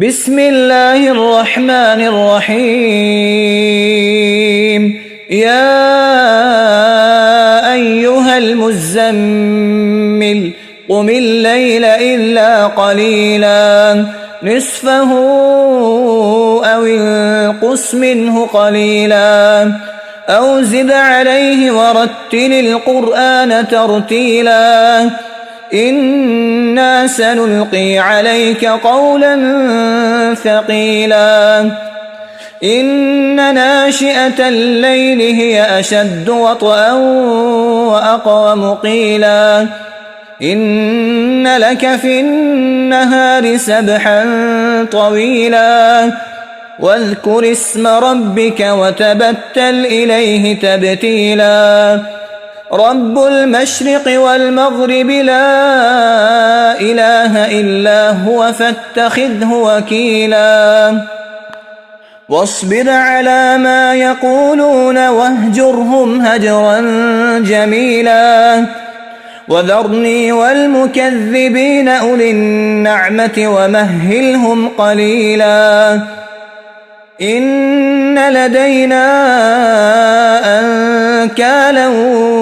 بسم الله الرحمن الرحيم. يا أيها المزمل قم الليل إلا قليلا نصفه أو انقص منه قليلا أو زد عليه ورتل القرآن ترتيلا إنا سنلقي عليك قولا ثقيلا إن ناشئة الليل هي أشد وطئا وأقوم قيلا إن لك في النهار سبحا طويلا واذكر اسم ربك وتبتل إليه تبتيلا رب المشرق والمغرب لا إله إلا هو فاتخذه وكيلا واصبر على ما يقولون واهجرهم هجرا جميلا وذرني والمكذبين أولي النعمة ومهلهم قليلا إن لدينا أنكالا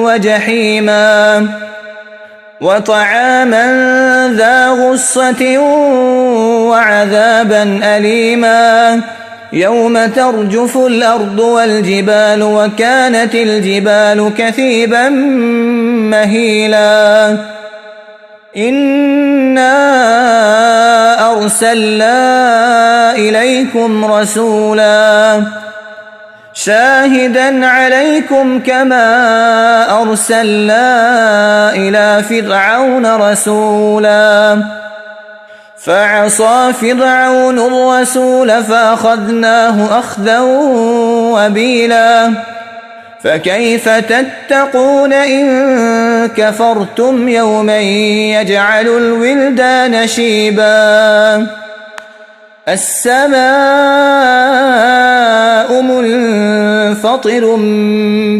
وجحيما وطعاما ذا غصة وعذابا أليما يوم ترجف الأرض والجبال وكانت الجبال كثيبا مهيلا إنا أرسلنا إليكم رسولا شاهدا عليكم كما أرسلنا إلى فرعون رسولا فعصى فرعون الرسول فأخذناه أخذا وبيلا فكيف تتقون إن كفرتم يوما يجعل الولدان شيبا السماء منفطر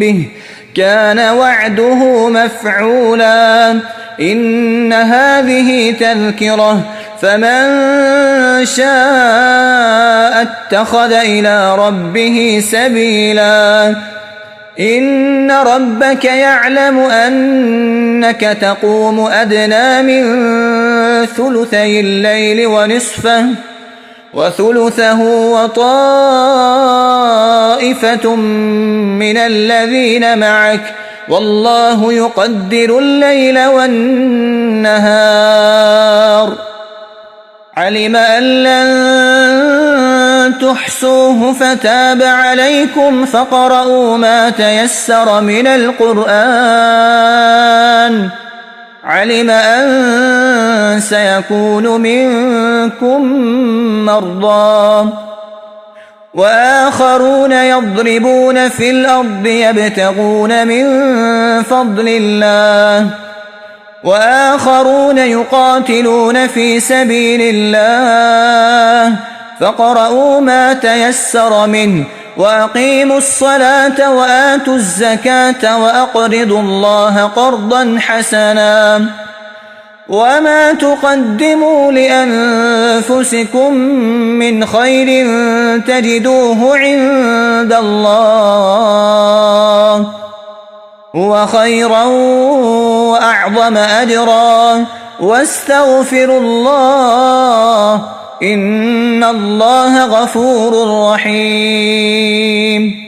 به كان وعده مفعولا إن هذه تذكرة فمن شاء اتخذ إلى ربه سبيلا إن ربك يعلم أنك تقوم أدنى من ثلثي الليل ونصفه وثلثه وطائفة من الذين معك والله يقدر الليل والنهار علم أن لن تحصوه فتاب عليكم فقرؤوا ما تيسر من القرآن علم أن سيكون منكم مرضى وآخرون يضربون في الأرض يبتغون من فضل الله وآخرون يقاتلون في سبيل الله فاقرؤوا ما تيسر منه وأقيموا الصلاة وآتوا الزكاة وأقرضوا الله قرضا حسنا وما تقدموا لأنفسكم من خير تجدوه عند الله هو خيرا وأعظم أجرا واستغفروا الله إن الله غفور رحيم.